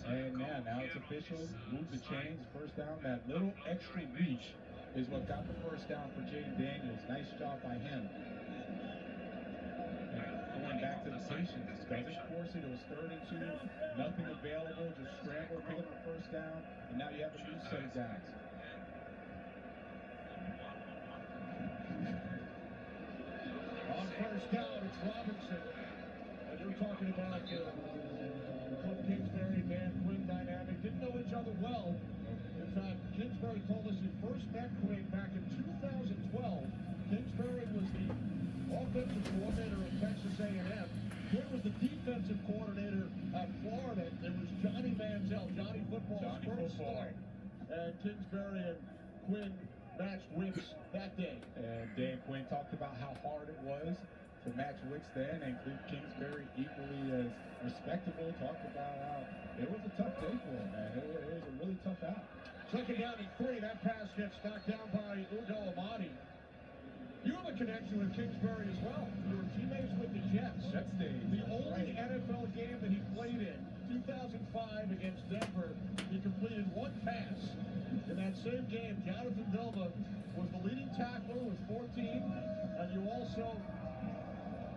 And yeah, now it's official. Move the chains. First down. That little extra reach is what got the first down for Jaden Daniels. Nice job by him. And going back to the patience. Doesn't force it. It was 3rd and 2. Nothing available. Just scramble, pick up the first down. And now you have a new set of downs. On first down, it's Robinson. And you're talking about the Cliff Kingsbury, Dan Quinn dynamic. Didn't know each other well. In fact, Kingsbury told us he first met Quinn back in 2012. Kingsbury was the offensive coordinator at Texas A&M. Quinn was the defensive coordinator at Florida. It was Johnny Manziel, Johnny Football's first start. And Kingsbury and Quinn matched wits that day. And Dan Quinn talked about how hard it was to match wits then, and Cliff Kingsbury equally as respectable, talked about how it was a tough day for him, man. It was a really tough out. Second down and 3. That pass gets knocked down by Ugo Amadi. You have a connection with Kingsbury as well. You were teammates with the Jets. Jets days. The only NFL game that he played in, 2005 against Denver, he completed 1 pass. In that same game, Jonathan Vilma was the leading tackler with 14, and you also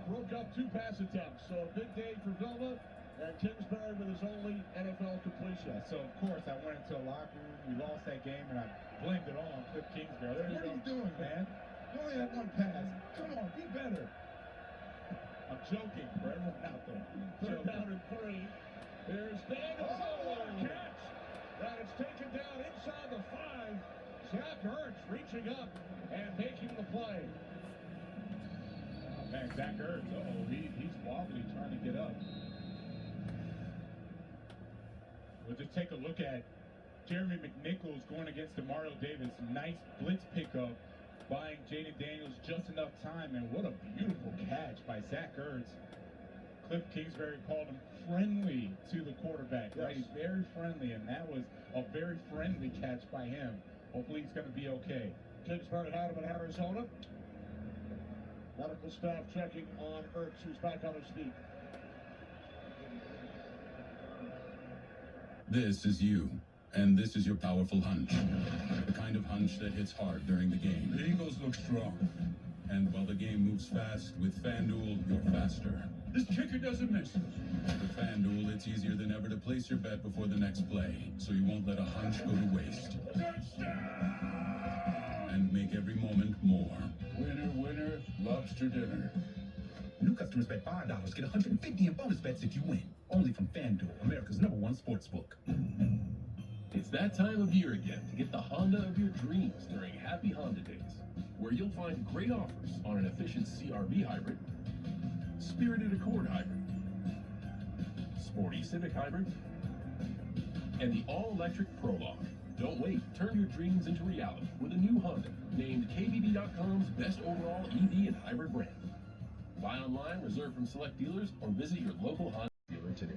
broke up 2 pass attempts. So a big day for Vilma, and Kingsbury with his only NFL completion. So of course I went into a locker room, we lost that game, and I blamed it all on Cliff Kingsbury. What are you doing, man? You only have 1 pass. Come on, be better. I'm joking for everyone out there. Third down and 3. Here's Daniels. Oh, what a catch! And it's taken down inside the 5. Zach Ertz reaching up and making the play. Oh, man, Zach Ertz, he's wobbly trying to get up. We'll just take a look at Jeremy McNichols going against Demario Davis. Nice blitz pickup, buying Jaden Daniels just enough time, and what a beautiful catch by Zach Ertz. Cliff Kingsbury called him friendly to the quarterback, right? He's very friendly, and that was a very friendly catch by him. Hopefully he's going to be okay. Kingsbury had him in Arizona. Medical staff checking on Ertz, who's back on his feet. This is you, and this is your powerful hunch. The kind of hunch that hits hard during the game. The Eagles look strong. And while the game moves fast, with FanDuel, you're faster. This kicker doesn't miss. With FanDuel, it's easier than ever to place your bet before the next play, so you won't let a hunch go to waste. And make every moment more. Winner, winner, lobster dinner. New customers bet $5, get $150 in bonus bets if you win. Only from FanDuel, America's #1 sportsbook. It's that time of year again to get the Honda of your dreams during Happy Honda Days, where you'll find great offers on an efficient CR-V hybrid, spirited Accord hybrid, sporty Civic hybrid, and the all-electric Prologue. Don't wait. Turn your dreams into reality with a new Honda, named KBB.com's best overall EV and hybrid brand. Buy online, reserve from select dealers, or visit your local Honda dealer today.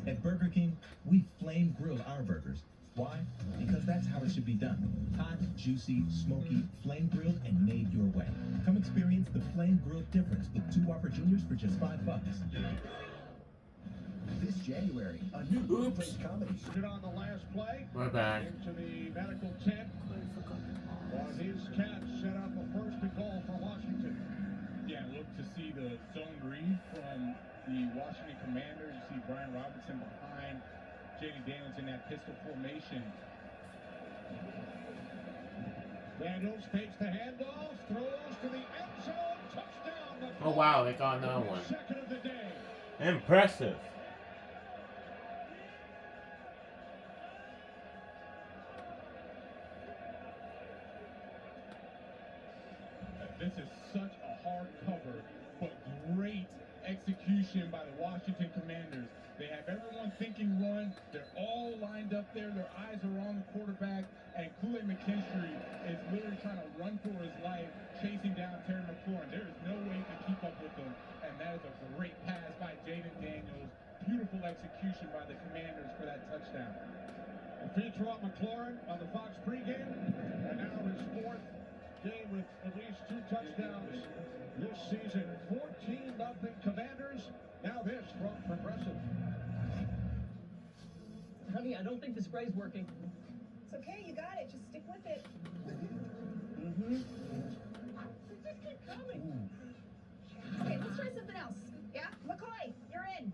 At Burger King, we flame grill our burgers. Why? Because that's how it should be done. Hot, juicy, smoky, flame grilled, and made your way. Come experience the flame grilled difference with 2 Whopper Juniors for just $5. This January, a new place comedy. Stood on the last play. We're back. Into the medical tent. His catch set up a first and goal for Washington. Yeah, look to see the zone read from the Washington Commanders. You see Brian Robinson behind Jaden Daniels in that pistol formation. Daniels takes the handoff, throws to the end zone, touchdown. Oh wow, they got another one. Second of the day. Impressive. This is such a hard cover, but great execution by the Washington Commanders. They have everyone thinking run. They're all lined up there. Their eyes are on the quarterback, and Kool-Aid McKinstry is literally trying to run for his life, chasing down Terry McLaurin. There is no way to keep up with them, and that is a great pass by Jaden Daniels. Beautiful execution by the Commanders for that touchdown. A feature on McLaurin on the Fox pregame, and now his 4th game with at least 2 touchdowns this season. 14-0 Commanders. Now this from Progressive. Honey, I don't think the spray's working. It's okay, you got it. Just stick with it. Just keep coming. Okay, let's try something else. Yeah? McCoy, you're in.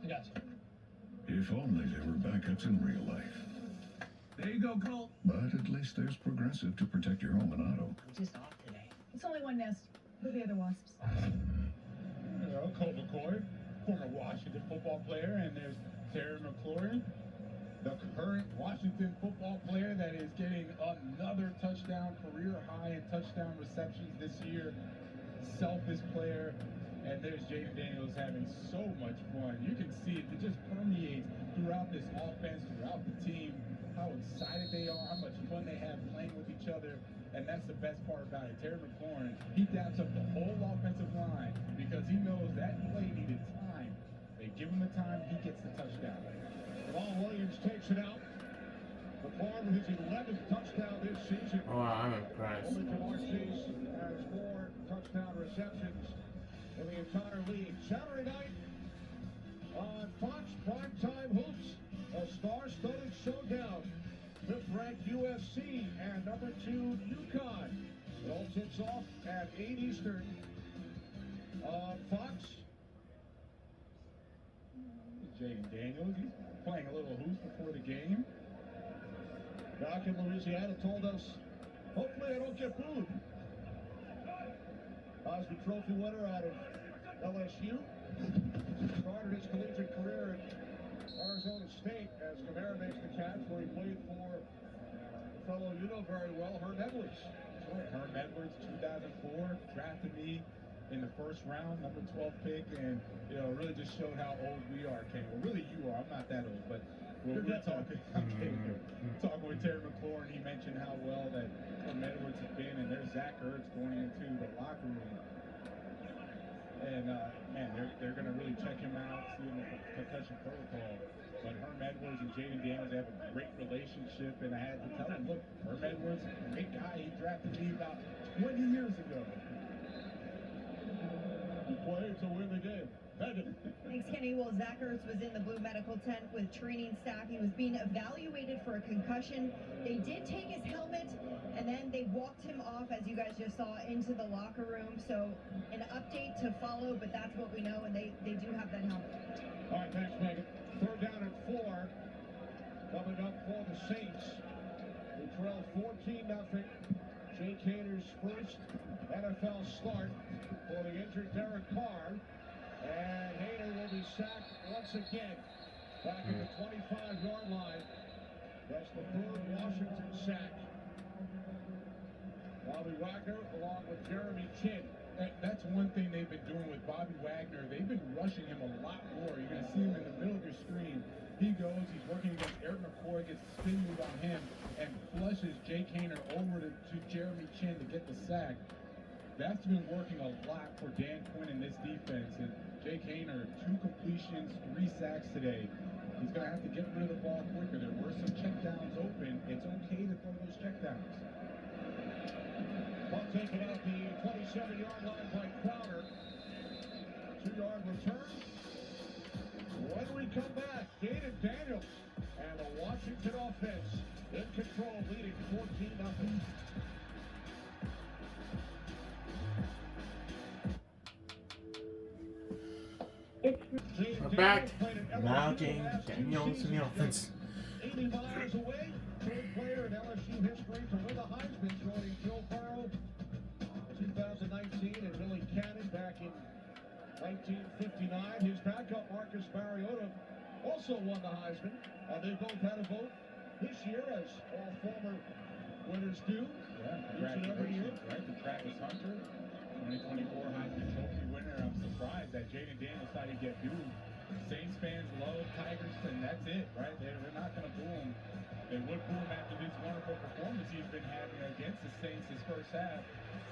I got you. If only there were backups in real life. There you go, Colt. But at least there's Progressive to protect your home and auto. I'm just off today. It's only one nest. Who are the other wasps? You know, Colt McCoy, former Washington football player, and there's Terry McLaurin, the current Washington football player that is getting another touchdown, career high in touchdown receptions this year. Selfless player, and there's Jaden Daniels having so much fun. You can see it just permeates throughout this offense, throughout the team, how excited they are, how much fun they have playing with each other. And that's the best part about it. Terry McLaurin, he daps up the whole offensive line because he knows that play needed time. They give him the time, he gets the touchdown. Jamal Williams takes it out. McLaurin with his 11th touchdown this season. Oh, I'm impressed. Only Jamar Chase has 4 touchdown receptions in the entire league. Saturday night on Fox Primetime Hoops, a star-studded showdown. 5th-ranked USC and number 2 UConn. It all tips off at 8 Eastern on Fox. Jaden Daniels, he's playing a little hoops before the game. Doc in Louisiana told us, hopefully I don't get booed. Heisman Trophy winner out of LSU. Started his collegiate career at Arizona State as Camara makes the catch, where he played for a fellow you know very well, Herm Edwards. Herm Edwards, 2004, drafted me in the first round, number 12 pick, and really just showed how old we are, Ken. Well, really you are. I'm not that old, but Well, we're talking with Terry McLaurin. He mentioned how well that Herm Edwards has been, and there's Zach Ertz going into the locker room. And man, they're going to really check him out, see him with the concussion protocol. But Herm Edwards and Jaden Daniels have a great relationship, and I had to tell him, look, Herm Edwards, great guy. He drafted me about 20 years ago. He played to win the game. Megan. Thanks, Kenny. Well, Zach Ertz was in the blue medical tent with training staff. He was being evaluated for a concussion. They did take his helmet, and then they walked him off, as you guys just saw, into the locker room. So an update to follow, but that's what we know, and they do have that helmet. All right, thanks, Megan. Third down and 4. Coming up for the Saints. They trail 14-0. Jake Hader's first NFL start for the injured Derek Carr. And Hader will be sacked once again. Back at the 25-yard line. That's the third Washington sack. Bobby Wagner along with Jeremy Chinn. That's one thing they've been doing with Bobby Wagner. They've been rushing him a lot more. You're going to see him in the middle of your screen. He goes, he's working against Eric McCoy, gets a spin move on him, and flushes Jake Hader over to Jeremy Chinn to get the sack. That's been working a lot for Dan Quinn in this defense. And Jake Hader, 2 completions, 3 sacks today. He's going to have to get rid of the ball quicker. There were some checkdowns open. It's okay to throw those checkdowns. Ball taken out the 27-yard line by Crowder. 2-yard return. When we come back, Jaden Daniels and the Washington offense in control, leading 14-0. We're back. Now Jaden Daniels in the offense. 80 miles away, third player in LSU history to win the Heisman, joining Joe Burrow in 2019 and Billy Cannon back in 1959. His backup, Marcus Mariota, also won the Heisman. They both had a vote this year, as all former winners do. Yeah, each and every year. congratulations, right, to Travis Hunter, 2024 Heisman Trophy winner. I'm surprised that Jaden Daniels decided to get booed. Saints fans love Tigers, and that's it, right? They're not going to boo him. They would boo him after this wonderful performance he's been having against the Saints his first half.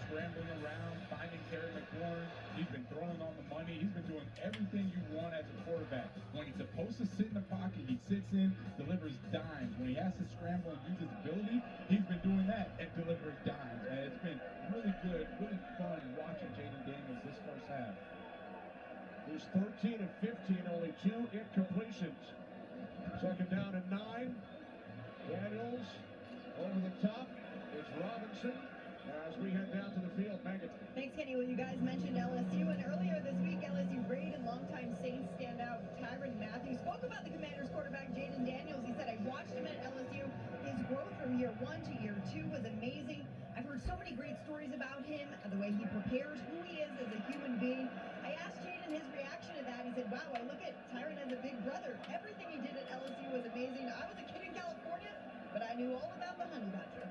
Scrambling around, finding Terry McLaurin. He's been throwing on the money. He's been doing everything you want as a quarterback. When he's supposed to sit in the pocket, he sits in, delivers dimes. When he has to scramble and use his ability, he's been doing that and delivering dimes. And it's been really good, really fun watching Jaden Daniels this first half. He's 13 of 15, only 2 incompletions. Second down and 9. Daniels over the top. It's Robinson as we head down to the field. Megan. Thanks, Kenny. Well, you guys mentioned LSU, and earlier this week, LSU great and longtime Saints standout Tyrann Mathieu spoke about the Commanders quarterback Jaden Daniels. He said, I watched him at LSU. His growth from year 1 to year 2 was amazing. I've heard so many great stories about him, the way he prepares, who he is as a human being. I asked Jaden his reaction to that. He said, wow, I look at Tyrann as a big brother. Everything he did at LSU was amazing. I was a kid in California, but I knew all about the Honey Badger.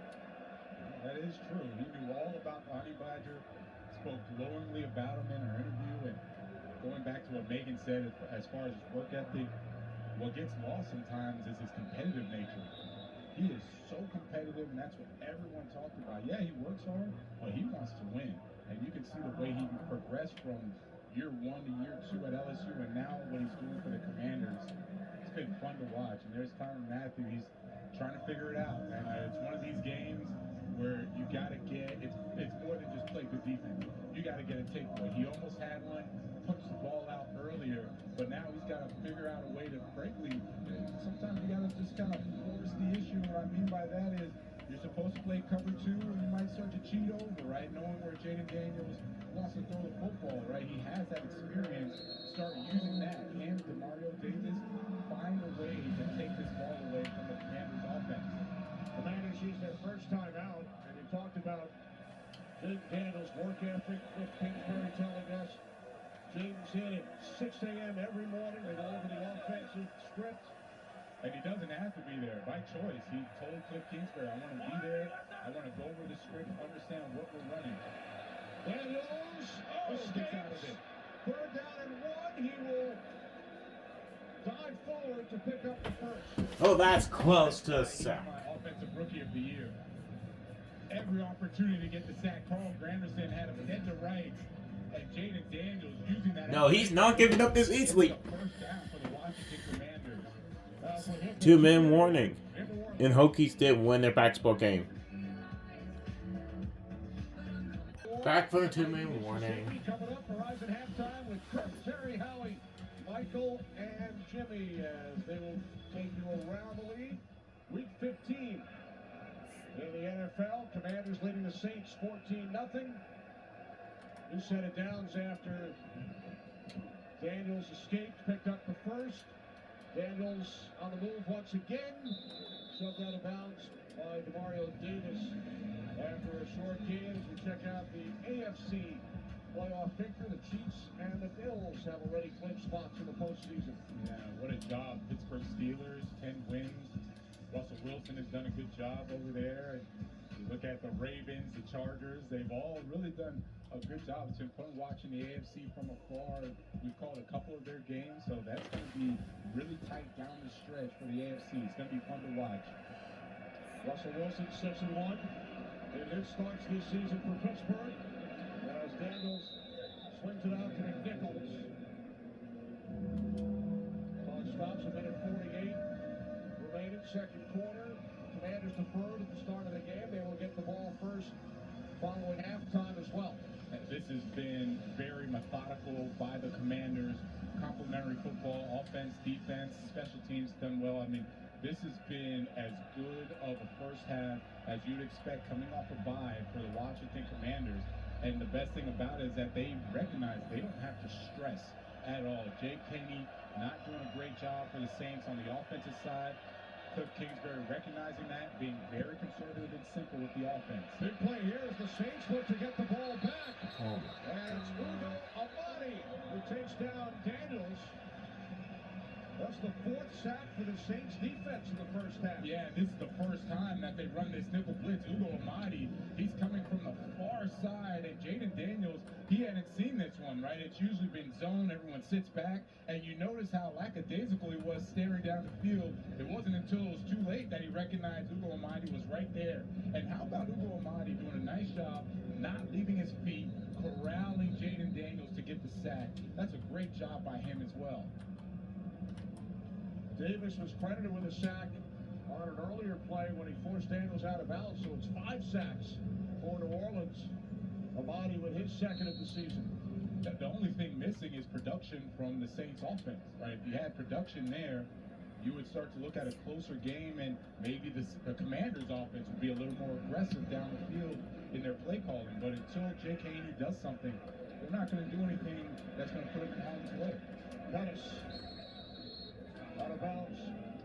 That is true. He knew all about the Honey Badger, spoke glowingly about him in our interview, and going back to what Megan said as far as his work ethic, what gets lost sometimes is his competitive nature. He is so competitive, and that's what everyone talked about. Yeah, he works hard, but he wants to win. And you can see the way he progressed from year 1 to year 2 at LSU, and now what he's doing for the Commanders. It's been fun to watch. And there's Tyrann Mathieu. He's trying to figure it out. And it's one of these games where you got to get, it's more than just play good defense. You got to get a takeaway. He almost had one, punched the ball out earlier, but now he's got to figure out a way to, frankly, sometimes you got to just kind of force the issue. What I mean by that is you're supposed to play cover 2, and you might start to cheat over, right? Knowing where Jaden Daniels wants to throw the football, right? He has that experience. Start using that. Hand to Mario Davis. Find a way to take this ball away from the Commanders' offense. Commanders used their first time out, and he talked about Jaden Daniels' work ethic. Cliff Kingsbury telling us Jaden's in at 6 a.m. every morning. They go over the offensive script. And he doesn't have to be there by choice. He told Cliff Kingsbury, I want to be there. I want to go over the script, understand what we're running. Daniels Gets out of escapes. it. Third down and 1. He will dive forward to pick up the first. Oh, that's close to a sack. My offensive rookie of the year. Every opportunity to get the sack. Carl Granderson had him dead to rights, and Jaden Daniels using that. No, he's not giving up this easily. First down for the Washington Commanders. 2-man warning. And Hokies didn't win their basketball game. Back for the 2-man warning. Coming up, Horizon halftime with Kirk, Terry, Howie, Michael, and Jimmy as they will take you around the league. Week 15 in the NFL. Commanders leading the Saints 14-0. New set of downs after Daniels escaped, picked up the first. Daniels on the move once again. Subbed out of bounds by Demario Davis after a short gain. As we check out the AFC playoff picture, the Chiefs and the Bills have already clinched spots in the postseason. Yeah, what a job. Pittsburgh Steelers, 10 wins. Russell Wilson has done a good job over there. And you look at the Ravens, the Chargers, they've all really done a good job. It's been fun watching the AFC from afar. We've called a couple of their games, so that's going to be really tight down the stretch for the AFC. It's going to be fun to watch. Russell Wilson 6-1. And it starts this season for Pittsburgh as Daniels swings it out to McNichols. Clock stops a minute 48 remaining, second quarter. Commanders deferred at the start of the game. They will get the ball first following halftime as well. This has been very methodical by the Commanders. Complementary football, offense, defense, special teams done well. I mean, this has been as good of a first half as you'd expect coming off a bye for the Washington Commanders. And the best thing about it is that they recognize they don't have to stress at all. Jake Kinney not doing a great job for the Saints on the offensive side. Cliff Kingsbury recognizing that, being very conservative and simple with the offense. Big play here as the Saints look to get the ball back. Oh. And it's Ugo Amadi who takes down Daniels. That's the fourth sack for the Saints defense in the first half. Yeah, this is the first time that they run this nickel blitz. Ugo Amadi, he's coming from the far side, and Jaden Daniels, he hadn't seen this one, right? It's usually been zone, everyone sits back, and you notice how lackadaisical he was staring down the field. It wasn't until it was too late that he recognized Ugo Amadi was right there. And how about Ugo Amadi doing a nice job, not leaving his feet, corralling Jaden Daniels to get the sack. That's a great job by him as well. Davis was credited with a sack on an earlier play when he forced Daniels out of bounds, so it's 5 sacks for New Orleans. Amadi with his second of the season. The only thing missing is production from the Saints offense, right? If you had production there, you would start to look at a closer game, and maybe the Commanders offense would be a little more aggressive down the field in their play calling. But until Jake Haney does something, they're not going to do anything that's going to put him in harm's way. Pettis out of bounds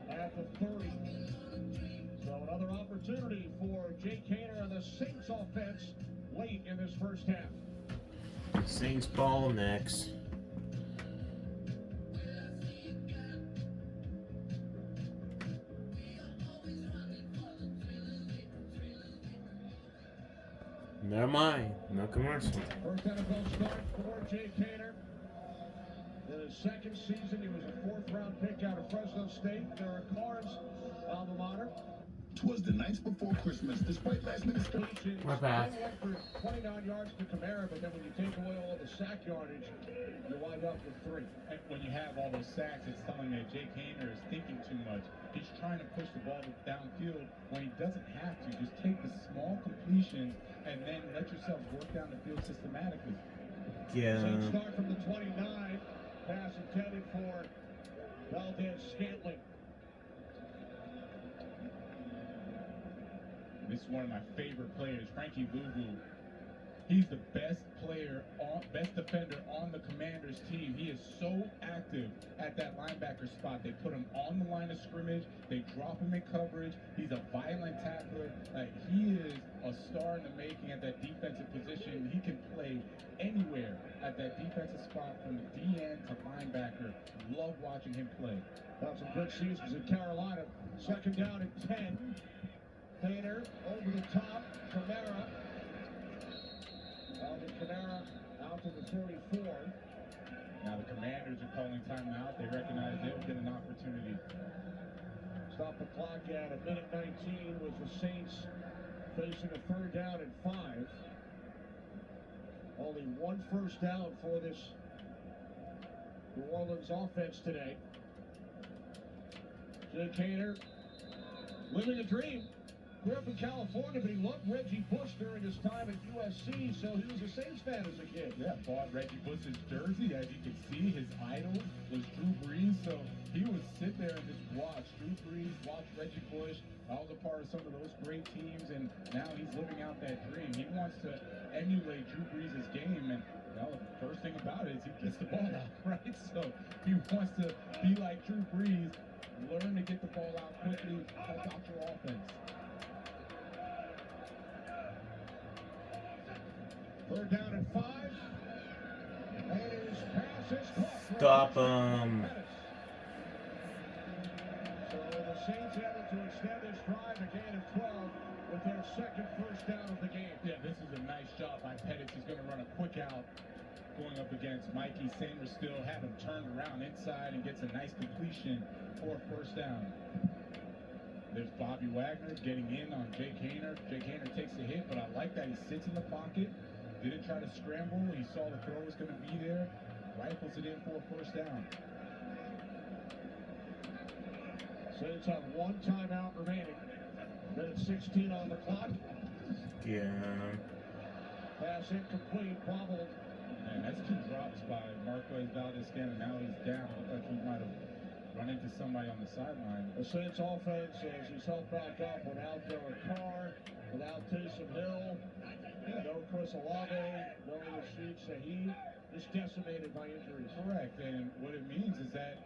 at the 30. So another opportunity for Jake Haener and the Saints offense late in this first half. Saints ball next. Never mind, no commercial. First NFL start for Jake Haener. In his second season, he was a 4th-round pick out of Fresno State. Derek Carr's alma mater. 'Twas the nights before Christmas, despite last-minute We're We're back. For 29 yards to Kamara, but then when you take away all the sack yardage, you wind up with 3. And when you have all those sacks, it's telling me that Jake Haener is thinking too much. He's trying to push the ball downfield when he doesn't have to. Just take the small completions and then let yourself work down the field systematically. Yeah. Saints start from the 29. Pass intended for Valdez Scantling. This is one of my favorite players, Frankie Luvu. He's the best defender on the Commanders team. He is so active at that linebacker spot. They put him on the line of scrimmage. They drop him in coverage. He's a violent tackler. He is a star in the making at that defensive position. He can play anywhere at that defensive spot from DN to linebacker. Love watching him play. Got some good seasons in Carolina. Second down and 10. Haener over the top. Kamara. Alvin Kamara out to the 34. Now the Commanders are calling timeout. They recognize they'll get an opportunity. Stop the clock at a minute 19 with the Saints facing a 3rd down and 5. Only one first down for this New Orleans offense today. Jake Haener, living a dream. Grew up in California, but he loved Reggie Bush during his time at USC, so he was a Saints fan as a kid. Yeah, bought Reggie Bush's jersey. As you can see, his idol was Drew Brees, so he would sit there and just watch Drew Brees, watch Reggie Bush. I was a part of some of those great teams, and now he's living out that dream. He wants to emulate Drew Brees' game, and well, the first thing about it is he gets the ball out, right? So he wants to be like Drew Brees, learn to get the ball out quickly, help out your offense. 3rd down and 5. Haener's pass is caught. Stop him. So the Saints able to extend this drive a gain of 12 with their 2nd first down of the game. Yeah, this is a nice job by Pettis. He's going to run a quick out going up against Mikey Sanders. Still have him turned around inside and gets a nice completion for a first down. There's Bobby Wagner getting in on Jake Haener. Jake Haener takes a hit, but I like that he sits in the pocket. Didn't try to scramble. He saw the throw was going to be there. Rifles it in for a first down. Saints have one timeout remaining. Minute 16 on the clock. Yeah. Pass incomplete, bobbled. Man, that's 2 drops by Marquez Valdez-Scantling. Now he's down. Looked like he might have run into somebody on the sideline. The Saints offense, as he's helped back up without Derek Carr, without Taysom Hill, no Chris Olave, no Rashid Shaheed, just decimated by injuries. Correct, and what it means is that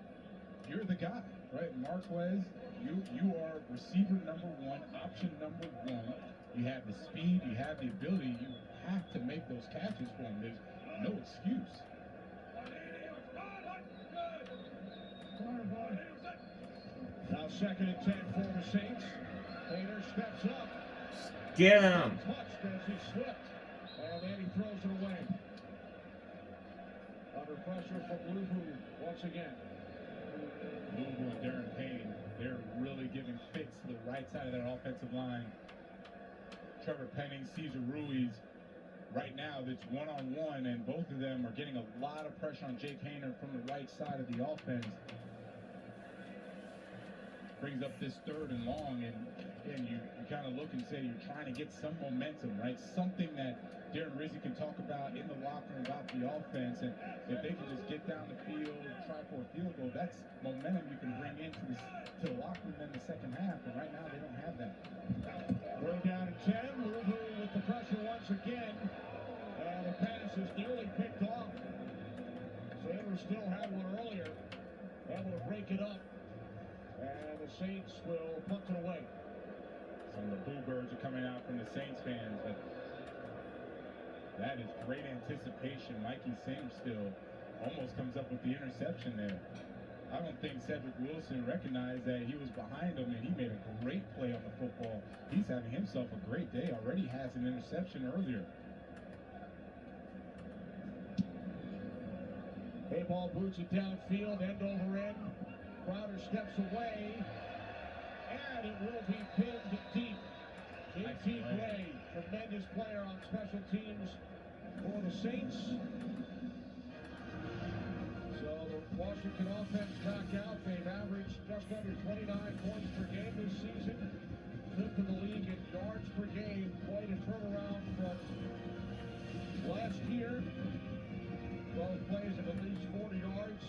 you're the guy, right? Marquez, you are receiver number 1, option number 1. You have the speed, you have the ability, you have to make those catches for him. There's no excuse. Now 2nd and 10 for the Saints. Haener steps up. Get him. Touched as he slipped. And then he throws it away. Under pressure from Luvu once again. Luvu and Darren Payne, they're really giving fits to the right side of that offensive line. Trevor Penning, Cesar Ruiz. Right now, it's one-on-one, and both of them are getting a lot of pressure on Jake Haener from the right side of the offense. Brings up this 3rd and long, and you kind of look and say you're trying to get some momentum, right? Something that Darren Rizzi can talk about in the locker room about the offense, and if they can just get down the field, try for a field goal, that's momentum you can bring into to the locker room in the second half, and right now they don't have that. 3rd down and 10, Luvu with the pressure once again, and the pass is nearly picked off. Sanders still had one earlier, able to break it up. And the Saints will punt it away. Some of the boo birds are coming out from the Saints fans, but that is great anticipation. Mikey Sanders still almost comes up with the interception there. I don't think Cedric Wilson recognized that he was behind him, and he made a great play on the football. He's having himself a great day. Already has an interception earlier. Hay ball boots it downfield, end over end. Crowder steps away, and it will be pinned deep. J.T. Gray, tremendous player on special teams for the Saints. So the Washington offense back out. They've averaged just under 29 points per game this season. 5th in the league in yards per game. Quite a turnaround from last year. 12 plays of at least 40 yards.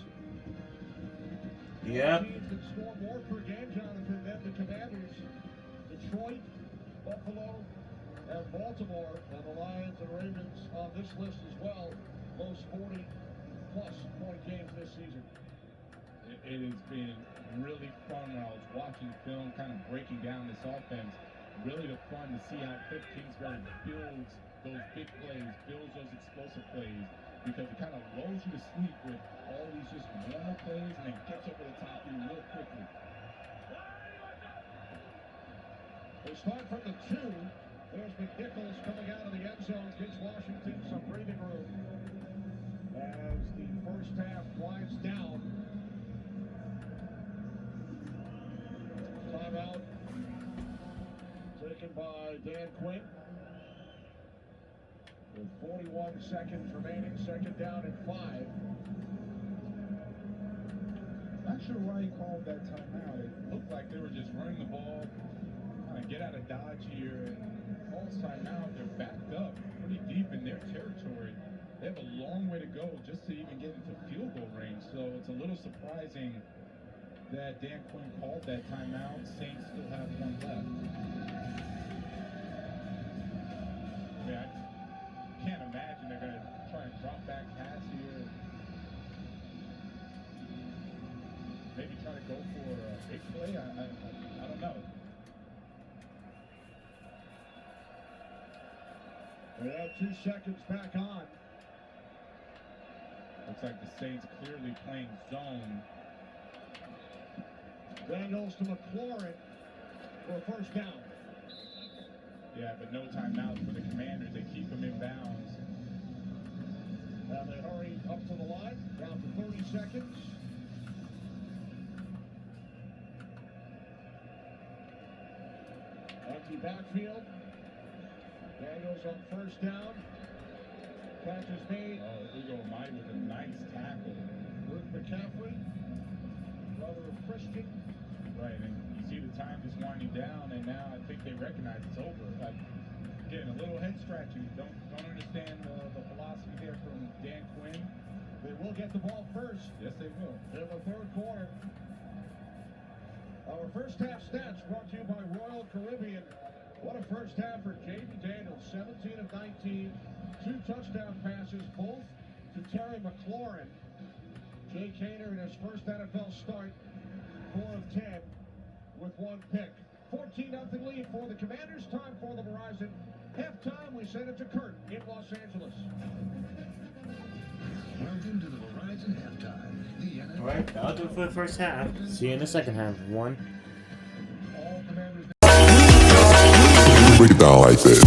Yep. Teams that score more per game, Jonathan, than the Commanders. Detroit, Buffalo, and Baltimore, and the Lions and Ravens on this list as well. Most 40-plus point games this season. It has been really fun when I was watching film, kind of breaking down this offense. Really fun to see how Cliff Kingsbury builds those big plays, builds those explosive plays, because it kind of lulls you to sleep with all these just normal plays and then gets over the top of you real quickly. They start from the 2. There's McNichols coming out of the end zone, gives Washington some breathing room as the first half winds down. by Dan Quinn. With 41 seconds remaining, second down and 5. Not sure why he called that timeout. It looked like they were just running the ball, kind of get out of dodge here, and calls timeout. They're backed up pretty deep in their territory. They have a long way to go just to even get into field goal range. So it's a little surprising that Dan Quinn called that timeout. Saints still have one left. I mean, I can't imagine they're going to try and drop back pass here. Maybe try to go for a big play. I don't know. We have 2 seconds back on. Looks like the Saints clearly playing zone. Daniels to McLaurin for a first down. Yeah, but no timeouts for the Commanders. They keep them in bounds. And they hurry up to the line, down to 30 seconds. Empty backfield. Daniels on first down. Catch is made. Oh, Ugo Mai with a nice tackle. Luke McCaffrey, brother of Christian. Right, and you see the time just winding down, and now I think they recognize it's over. Like, again, a little head scratching. Don't understand the philosophy there from Dan Quinn. They will get the ball first. Yes, they will. In the third quarter. Our first half stats brought to you by Royal Caribbean. What a first half for Jaden Daniels, 17 of 19, 2 touchdown passes, both to Terry McLaurin. Jay Kaner in his first NFL start, 4 of 10 with 1 pick. 14-0 lead for the Commanders. Time for the Verizon halftime. We send it to Kurt in Los Angeles. Welcome to the Verizon halftime. The NFL. All right, that'll do it for the first half. See you in the second half. One. All Commanders. Break it down like this.